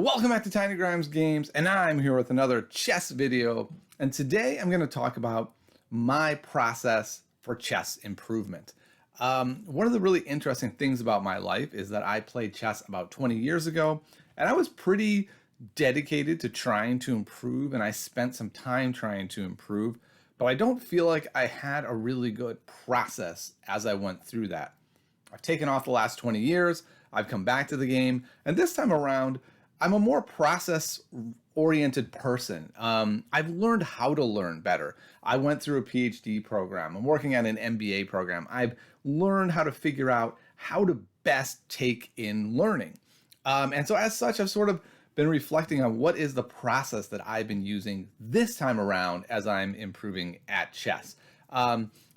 Welcome back to Tiny Grimes Games, and I'm here with another chess video. And today I'm going to talk about my process for chess improvement. One of the really interesting things about my life is that I played chess about 20 years ago, and I was pretty dedicated to trying to improve, and I spent some time trying to improve, but I don't feel like I had a really good process as I went through that. I've taken off the last 20 years, I've come back to the game, and this time around, I'm a more process-oriented person. I've learned how to learn better. I went through a PhD program. I'm working on an MBA program. I've learned how to figure out how to best take in learning. And so as such, I've sort of been reflecting on what is the process that I've been using this time around as I'm improving at chess.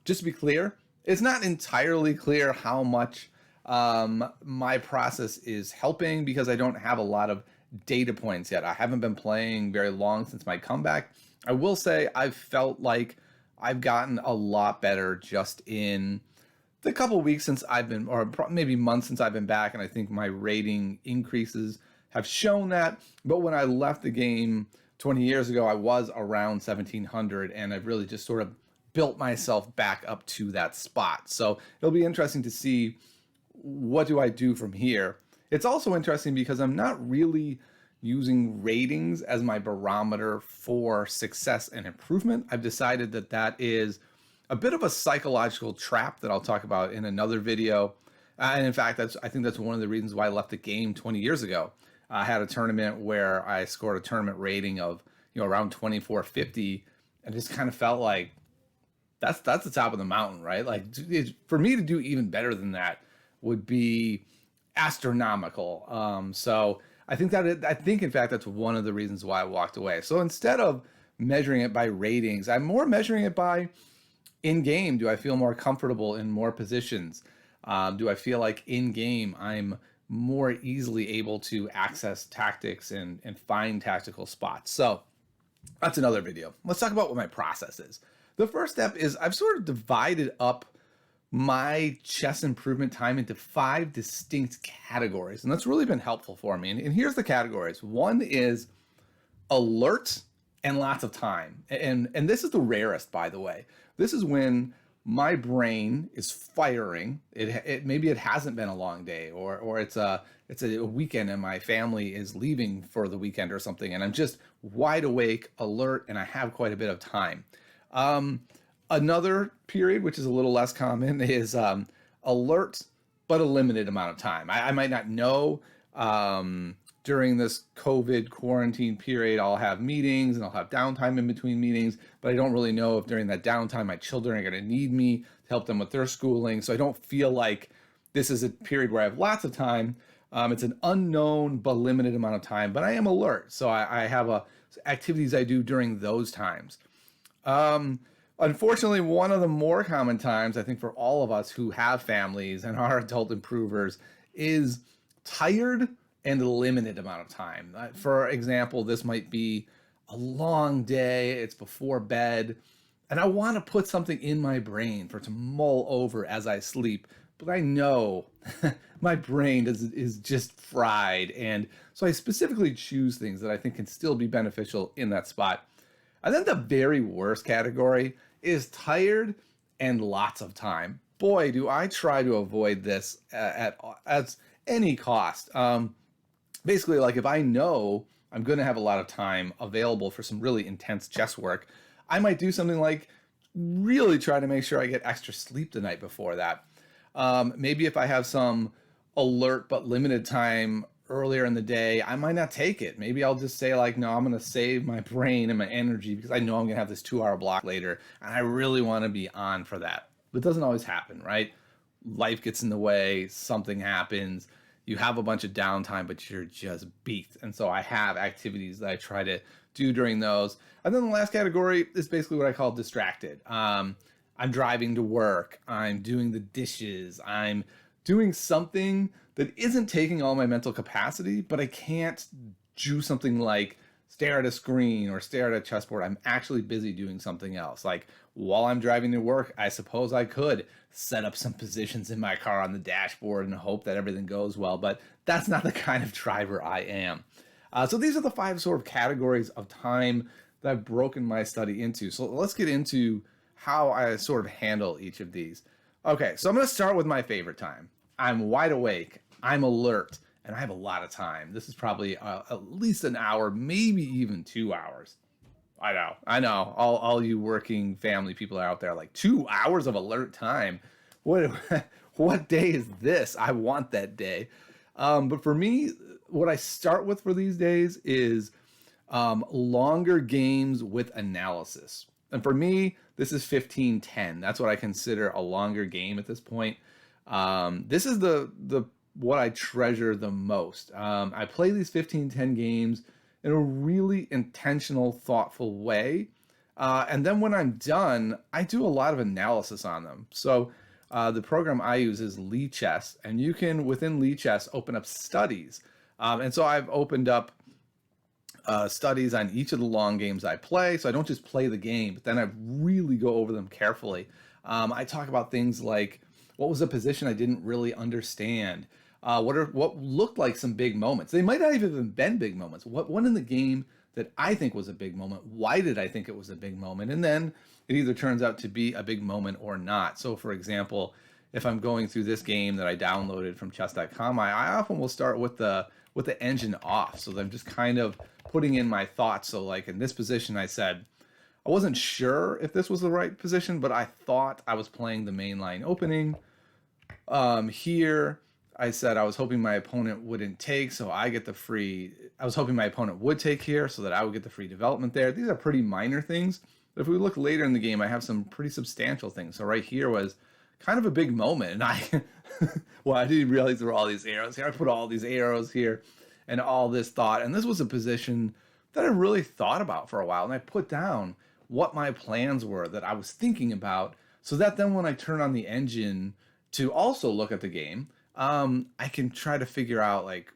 Just to be clear, it's not entirely clear how much my process is helping because I don't have a lot of data points yet. I haven't been playing very long since my comeback. I will say I've felt like I've gotten a lot better just in the couple weeks since I've been, or maybe months since I've been back, and I think my rating increases have shown that. But when I left the game 20 years ago, I was around 1700, and I've really just sort of built myself back up to that spot. So it'll be interesting to see what do I do from here. It's also interesting because I'm not really using ratings as my barometer for success and improvement. I've decided that that is a bit of a psychological trap that I'll talk about in another video. And in fact, I think that's one of the reasons why I left the game 20 years ago. I had a tournament where I scored a tournament rating of around 2450, and just kind of felt like that's the top of the mountain, right? Like for me to do even better than that would be astronomical. So I think in fact that's one of the reasons why I walked away. So instead of measuring it by ratings, I'm more measuring it by in game. Do I feel more comfortable in more positions? Do I feel like in game I'm more easily able to access tactics and find tactical spots? So that's another video. Let's talk about what my process is. The first step is I've sort of divided up my chess improvement time into 5 distinct categories, and that's really been helpful for me. And here's the categories. One is alert and lots of time. And this is the rarest, by the way. This is when my brain is firing. Maybe it hasn't been a long day, or it's a weekend and my family is leaving for the weekend or something, and I'm just wide awake, alert, and I have quite a bit of time. Another period, which is a little less common, is alert, but a limited amount of time. I might not know during this COVID quarantine period, I'll have meetings and I'll have downtime in between meetings, but I don't really know if during that downtime my children are going to need me to help them with their schooling. So I don't feel like this is a period where I have lots of time. It's an unknown but limited amount of time, but I am alert. So I have activities I do during those times. Unfortunately, one of the more common times, I think for all of us who have families and are adult improvers, is tired and a limited amount of time. For example, this might be a long day, it's before bed, and I want to put something in my brain for it to mull over as I sleep, but I know my brain is just fried, and so I specifically choose things that I think can still be beneficial in that spot. And then the very worst category is tired and lots of time. Boy, do I try to avoid this at any cost. Basically, like if I know I'm going to have a lot of time available for some really intense chess work, I might do something like really try to make sure I get extra sleep the night before that. Maybe if I have some alert but limited time earlier in the day, I might not take it. Maybe I'll just say like, no, I'm going to save my brain and my energy because I know I'm going to have this 2-hour block later, and I really want to be on for that. But it doesn't always happen, right? Life gets in the way, something happens, you have a bunch of downtime, but you're just beat. And so I have activities that I try to do during those. And then the last category is basically what I call distracted. I'm driving to work, I'm doing the dishes, I'm doing something that isn't taking all my mental capacity, but I can't do something like stare at a screen or stare at a chessboard. I'm actually busy doing something else. Like while I'm driving to work, I suppose I could set up some positions in my car on the dashboard and hope that everything goes well, but that's not the kind of driver I am. So these are the 5 sort of categories of time that I've broken my study into. So let's get into how I sort of handle each of these. Okay, so I'm going to start with my favorite time. I'm wide awake, I'm alert, and I have a lot of time. This is probably at least an hour, maybe even 2 hours. I know. All you working family people are out there like 2 hours of alert time. What what day is this? I want that day. But for me, what I start with for these days is longer games with analysis. And for me, this is 15-10. That's what I consider a longer game at this point. This is the what I treasure the most. I play these 15-10 games in a really intentional, thoughtful way. And then when I'm done, I do a lot of analysis on them. So the program I use is Chess, and you can, within Chess, open up studies. And so I've opened up studies on each of the long games I play. So I don't just play the game, but then I really go over them carefully. I talk about things like, what was a position I didn't really understand? What looked like some big moments? They might not even have been big moments. What one in the game that I think was a big moment? Why did I think it was a big moment? And then it either turns out to be a big moment or not. So, for example, if I'm going through this game that I downloaded from chess.com, I often will start with the engine off, so that I'm just kind of putting in my thoughts. So, like in this position, I said I wasn't sure if this was the right position, but I thought I was playing the main line opening. Here, I said I was hoping my opponent wouldn't take, so I get the free. I was hoping my opponent would take here, so that I would get the free development there. These are pretty minor things, but if we look later in the game, I have some pretty substantial things. So right here was kind of a big moment, and I, well, I didn't realize there were all these arrows here. I put all these arrows here, and all this thought, and this was a position that I really thought about for a while, and I put down what my plans were that I was thinking about, so that then when I turn on the engine to also look at the game, I can try to figure out, like,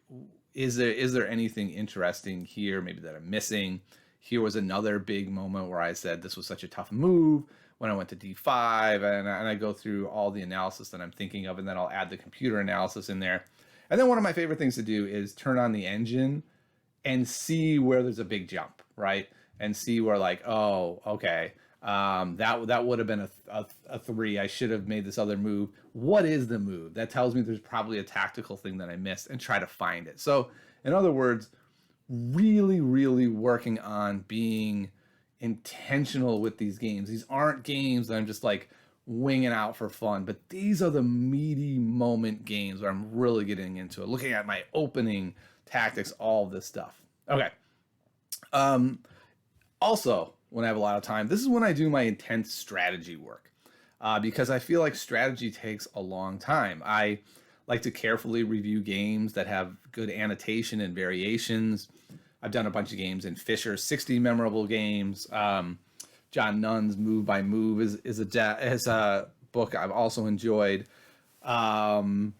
is there anything interesting here maybe that I'm missing? Here was another big moment where I said this was such a tough move when I went to d5, and I go through all the analysis that I'm thinking of, and then I'll add the computer analysis in there. And then one of my favorite things to do is turn on the engine and see where there's a big jump, right? And see where, like, oh, okay, that would have been a 3. I should have made this other move. What is the move? That tells me there's probably a tactical thing that I missed, and try to find it. So, in other words, really, really working on being intentional with these games. These aren't games that I'm just like winging out for fun, but these are the meaty moment games where I'm really getting into it, looking at my opening tactics, all of this stuff. Okay. Also, when I have a lot of time, this is when I do my intense strategy work, because I feel like strategy takes a long time. I like to carefully review games that have good annotation and variations. I've done a bunch of games in Fisher's 60 memorable games. John Nunn's Move by Move is a book I've also enjoyed. And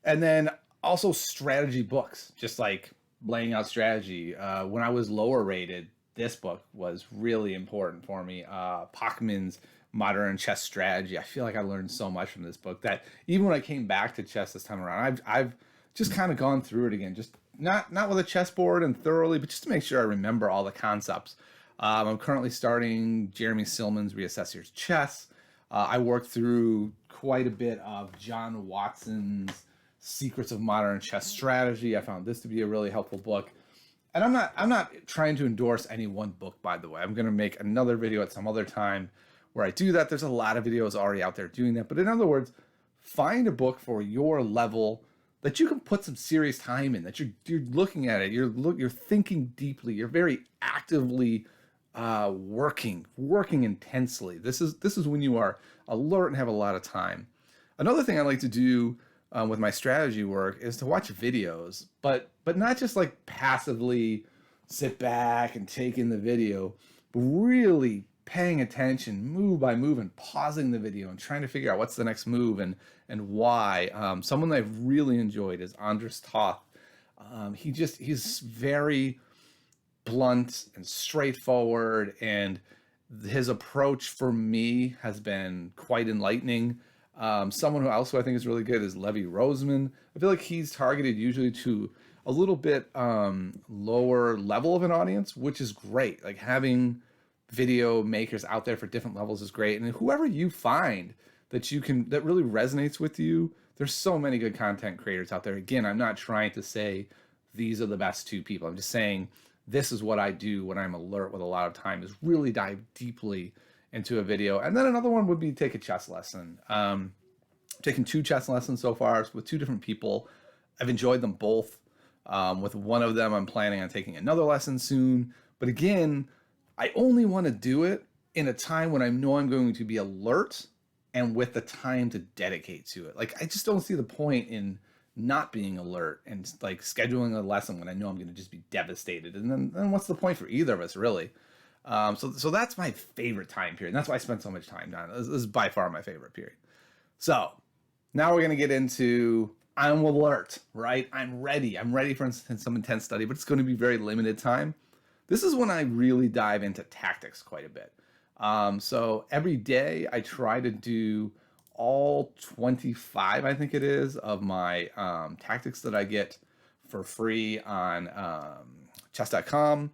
then also strategy books, just like laying out strategy. When I was lower rated, this book was really important for me. Pachman's Modern Chess Strategy. I feel like I learned so much from this book that even when I came back to chess this time around, I've just kind of gone through it again, just not with a chessboard and thoroughly, but just to make sure I remember all the concepts. I'm currently starting Jeremy Silman's Reassess Your Chess. I worked through quite a bit of John Watson's Secrets of Modern Chess Strategy. I found this to be a really helpful book. And I'm not trying to endorse any one book, by the way. I'm going to make another video at some other time where I do that. There's a lot of videos already out there doing that. But in other words, find a book for your level that you can put some serious time in, that you're looking at it, you're thinking deeply, you're very actively working intensely. This is when you are alert and have a lot of time. Another thing I like to do with my strategy work is to watch videos, but not just like passively sit back and take in the video, but really paying attention move by move and pausing the video and trying to figure out what's the next move and why. Someone that I've really enjoyed is Andras Toth. He's very blunt and straightforward, and his approach for me has been quite enlightening. Someone who also I think is really good is Levi Roseman. I feel like he's targeted usually to a little bit lower level of an audience, which is great. Like having video makers out there for different levels is great. And whoever you find that really resonates with you, there's so many good content creators out there. Again, I'm not trying to say these are the best two people. I'm just saying this is what I do when I'm alert with a lot of time, is really dive deeply into a video. And then another one would be take a chess lesson. Taken 2 chess lessons so far with 2 different people. I've enjoyed them both. With one of them, I'm planning on taking another lesson soon. But again, I only want to do it in a time when I know I'm going to be alert and with the time to dedicate to it. Like, I just don't see the point in not being alert and like scheduling a lesson when I know I'm going to just be devastated. And then what's the point for either of us, really? So that's my favorite time period. And that's why I spend so much time on it. This is by far my favorite period. So now we're going to get into, I'm alert, right? I'm ready. I'm ready for some intense study, but it's going to be very limited time. This is when I really dive into tactics quite a bit. So every day I try to do all 25, I think it is, of my tactics that I get for free on chess.com.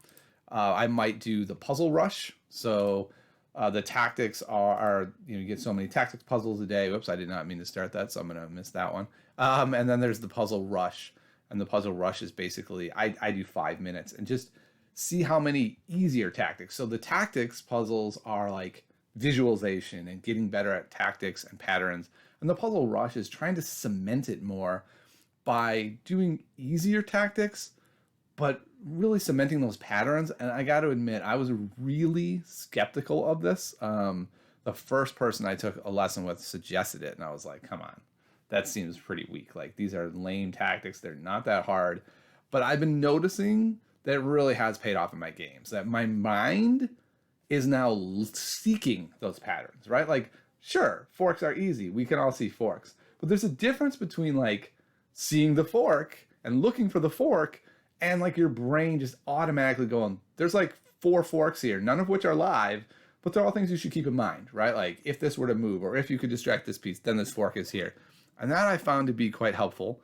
I might do the puzzle rush. So the tactics are, you get so many tactics puzzles a day. Whoops, I did not mean to start that, so I'm going to miss that one. And then there's the puzzle rush. And the puzzle rush is basically, I do 5 minutes and just see how many easier tactics. So the tactics puzzles are like visualization and getting better at tactics and patterns. And the puzzle rush is trying to cement it more by doing easier tactics, but really cementing those patterns. And I got to admit, I was really skeptical of this. The first person I took a lesson with suggested it, and I was like, come on, that seems pretty weak. Like, these are lame tactics. They're not that hard. But I've been noticing that it really has paid off in my games, that my mind is now seeking those patterns, right? Like, sure, forks are easy. We can all see forks. But there's a difference between like seeing the fork and looking for the fork and like your brain just automatically going, there's like 4 forks here, none of which are live, but they're all things you should keep in mind, right? Like, if this were to move, or if you could distract this piece, then this fork is here. And that I found to be quite helpful.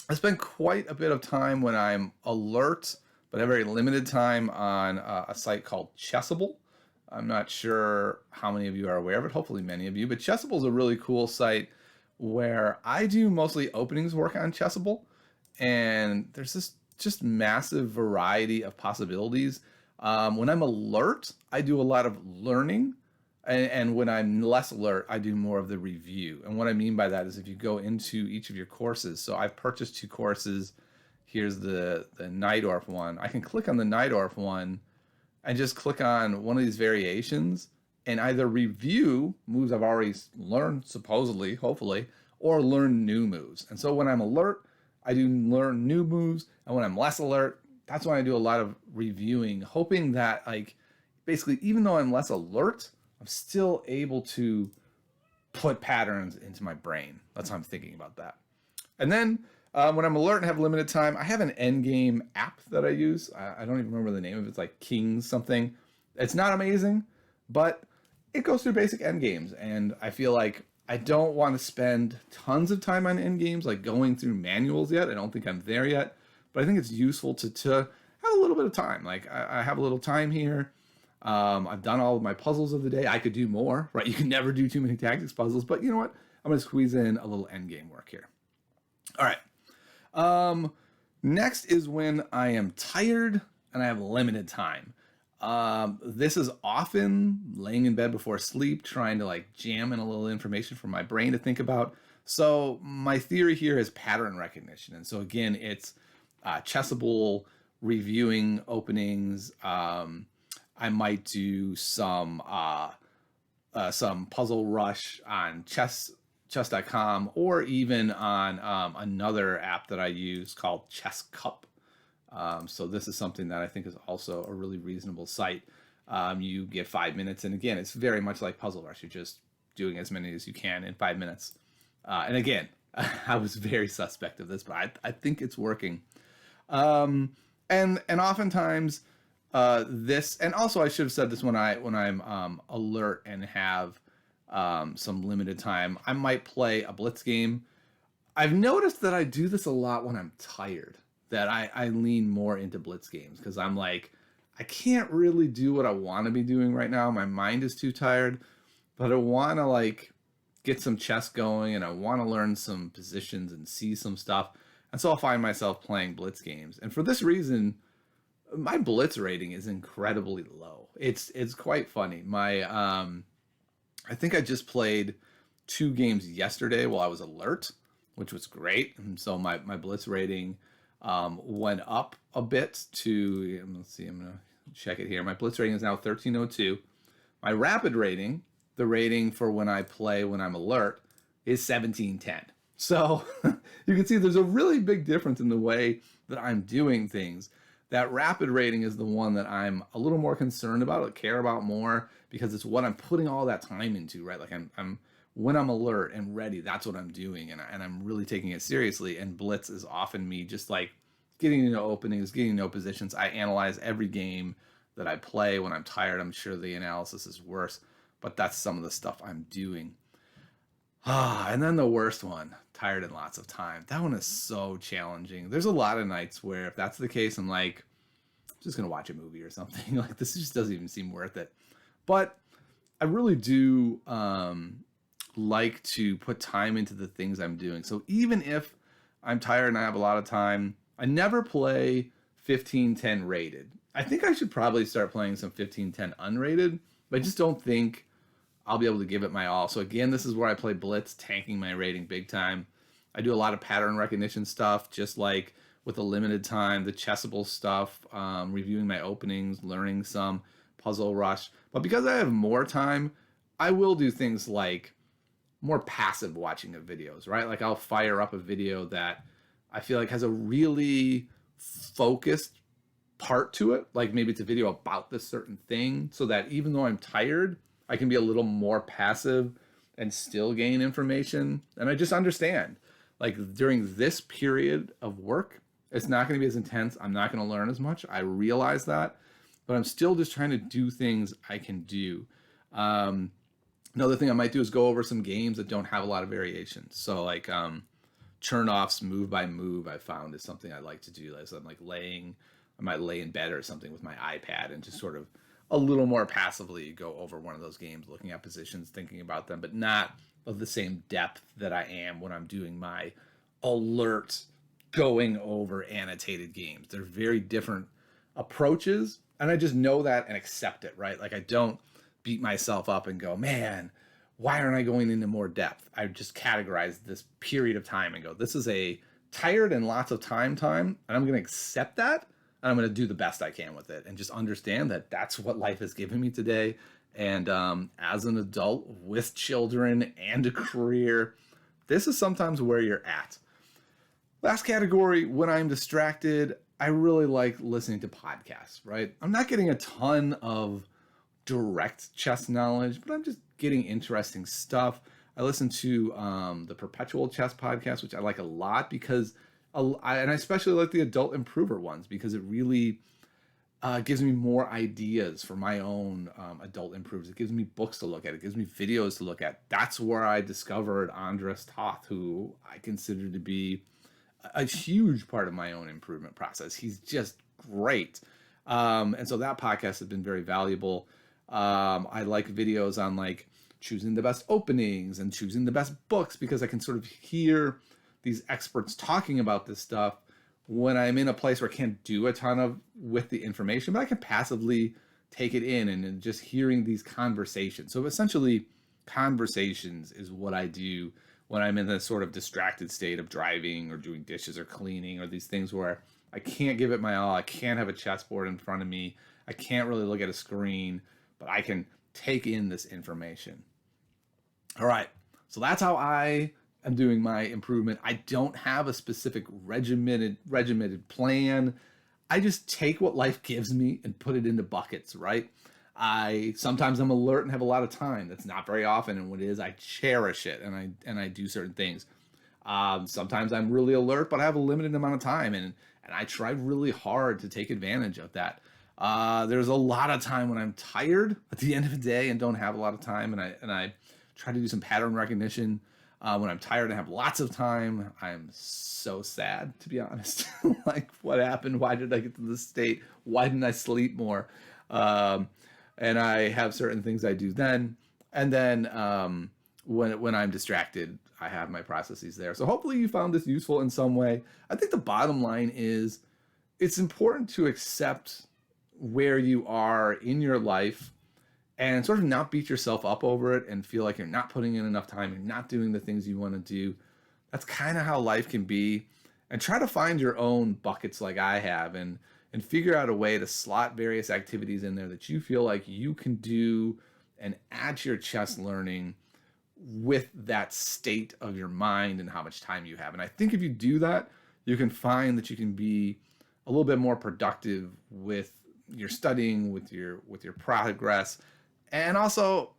I spend quite a bit of time when I'm alert, but a very limited time on a site called Chessable. I'm not sure how many of you are aware of it, hopefully many of you, but Chessable is a really cool site where I do mostly openings work on Chessable. And there's this just massive variety of possibilities. When I'm alert, I do a lot of learning. And when I'm less alert, I do more of the review. And what I mean by that is if you go into each of your courses. So I've purchased 2 courses. Here's the Najdorf one. I can click on the Najdorf one and just click on one of these variations and either review moves I've already learned, supposedly, hopefully, or learn new moves. And so when I'm alert, I do learn new moves. And when I'm less alert, that's when I do a lot of reviewing, hoping that, like, basically, even though I'm less alert, I'm still able to put patterns into my brain. That's how I'm thinking about that. And then when I'm alert and have limited time, I have an endgame app that I use. I don't even remember the name of it. It's like Kings something. It's not amazing, but it goes through basic endgames. And I feel like I don't want to spend tons of time on endgames, like going through manuals yet. I don't think I'm there yet, but I think it's useful to have a little bit of time. Like, I have a little time here. I've done all of my puzzles of the day. I could do more, right? You can never do too many tactics puzzles, but you know what? I'm going to squeeze in a little endgame work here. All right. Next is when I am tired and I have limited time. This is often laying in bed before sleep, trying to like jam in a little information from my brain to think about. So my theory here is pattern recognition. And so again, it's Chessable, reviewing openings. I might do some puzzle rush on chess.com, or even on another app that I use called Chess Cup. So this is something that I think is also a really reasonable site. You get 5 minutes, and again, it's very much like Puzzle Rush. You're just doing as many as you can in 5 minutes. And again, I was very suspect of this, but I think it's working. And oftentimes this, and also I should have said this when I'm alert and have some limited time, I might play a Blitz game. I've noticed that I do this a lot when I'm tired, that I lean more into Blitz games because I'm like, I can't really do what I want to be doing right now. My mind is too tired, but I want to like get some chess going and I want to learn some positions and see some stuff. And so I'll find myself playing Blitz games. And for this reason, my Blitz rating is incredibly low. It's quite funny. I think I just played 2 games yesterday while I was alert, which was great. And so my Blitz rating went up a bit to, let's see, I'm going to check it here. My Blitz rating is now 1302. My rapid rating, the rating for when I play when I'm alert, is 1710. So you can see there's a really big difference in the way that I'm doing things. That rapid rating is the one that I'm a little more concerned about, I care about more, because it's what I'm putting all that time into, right? Like I'm when I'm alert and ready, that's what I'm doing, and I'm really taking it seriously. And Blitz is often me just like getting into openings, getting into positions. I analyze every game that I play. When I'm tired, I'm sure the analysis is worse, but that's some of the stuff I'm doing. And then the worst one, tired and lots of time. That one is so challenging. There's a lot of nights where if that's the case, I'm like, I'm just going to watch a movie or something. Like this just doesn't even seem worth it. But I really do like to put time into the things I'm doing. So even if I'm tired and I have a lot of time, I never play 1510 rated. I think I should probably start playing some 1510 unrated, but I just don't think I'll be able to give it my all. So again, this is where I play Blitz, tanking my rating big time. I do a lot of pattern recognition stuff, just like with a limited time, the Chessable stuff, reviewing my openings, learning some Puzzle Rush. But because I have more time, I will do things like more passive watching of videos, right? Like I'll fire up a video that I feel like has a really focused part to it. Like maybe it's a video about this certain thing, so that even though I'm tired, I can be a little more passive and still gain information. And I just understand, like during this period of work, it's not going to be as intense. I'm not going to learn as much. I realize that, but I'm still just trying to do things I can do. Another thing I might do is go over some games that don't have a lot of variations. So like Chernoff's move by move, I found is something I like to do. As I'm like I might lay in bed or something with my iPad and just sort of a little more passively go over one of those games, looking at positions, thinking about them, but not of the same depth that I am when I'm doing my alert going over annotated games. They're very different approaches, and I just know that and accept it, right? Like I don't beat myself up and go, man, why aren't I going into more depth? I just categorize this period of time and go, this is a tired and lots of time, and I'm going to accept that. And I'm going to do the best I can with it and just understand that that's what life has given me today. And as an adult with children and a career, this is sometimes where you're at. Last category, when I'm distracted, I really like listening to podcasts, right? I'm not getting a ton of direct chess knowledge, but I'm just getting interesting stuff. I listen to the Perpetual Chess podcast, which I like a lot because and I especially like the adult improver ones because it really gives me more ideas for my own adult improvers. It gives me books to look at. It gives me videos to look at. That's where I discovered Andras Toth, who I consider to be a huge part of my own improvement process. He's just great. And so that podcast has been very valuable. I like videos on like choosing the best openings and choosing the best books because I can sort of hear these experts talking about this stuff when I'm in a place where I can't do a ton of with the information, but I can passively take it in and just hearing these conversations. So essentially conversations is what I do when I'm in this sort of distracted state of driving or doing dishes or cleaning or these things where I can't give it my all. I can't have a chessboard in front of me. I can't really look at a screen, but I can take in this information. All right. So that's how I am doing my improvement. I don't have a specific regimented plan. I just take what life gives me and put it into buckets, right? Sometimes I'm alert and have a lot of time. That's not very often, and when it is, I cherish it and I do certain things. Sometimes I'm really alert, but I have a limited amount of time, and I try really hard to take advantage of that. There's a lot of time when I'm tired at the end of the day and don't have a lot of time, and I try to do some pattern recognition. When I'm tired and have lots of time, I'm so sad, to be honest. Like, what happened? Why did I get to this state? Why didn't I sleep more? Um, and I have certain things I do then. And then when I'm distracted, I have my processes there. So hopefully you found this useful in some way. I think the bottom line is it's important to accept where you are in your life and sort of not beat yourself up over it and feel like you're not putting in enough time, you're not doing the things you want to do. That's kind of how life can be. And try to find your own buckets like I have and figure out a way to slot various activities in there that you feel like you can do and add to your chess learning with that state of your mind and how much time you have. And I think if you do that, you can find that you can be a little bit more productive with your studying, with your progress. And also,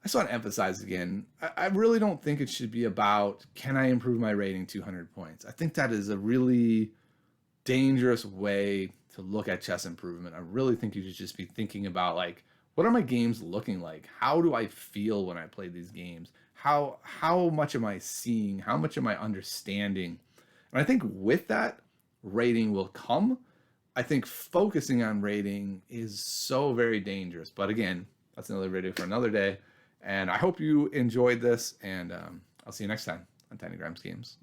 I just want to emphasize again, I really don't think it should be about, can I improve my rating 200 points? I think that is a really dangerous way to look at chess improvement. I really think you should just be thinking about, like, what are my games looking like? How do I feel when I play these games? How much am I seeing? How much am I understanding? And I think with that, rating will come. I think focusing on rating is so very dangerous. But again, that's another video for another day. And I hope you enjoyed this, and I'll see you next time on Tiny Grimes Games.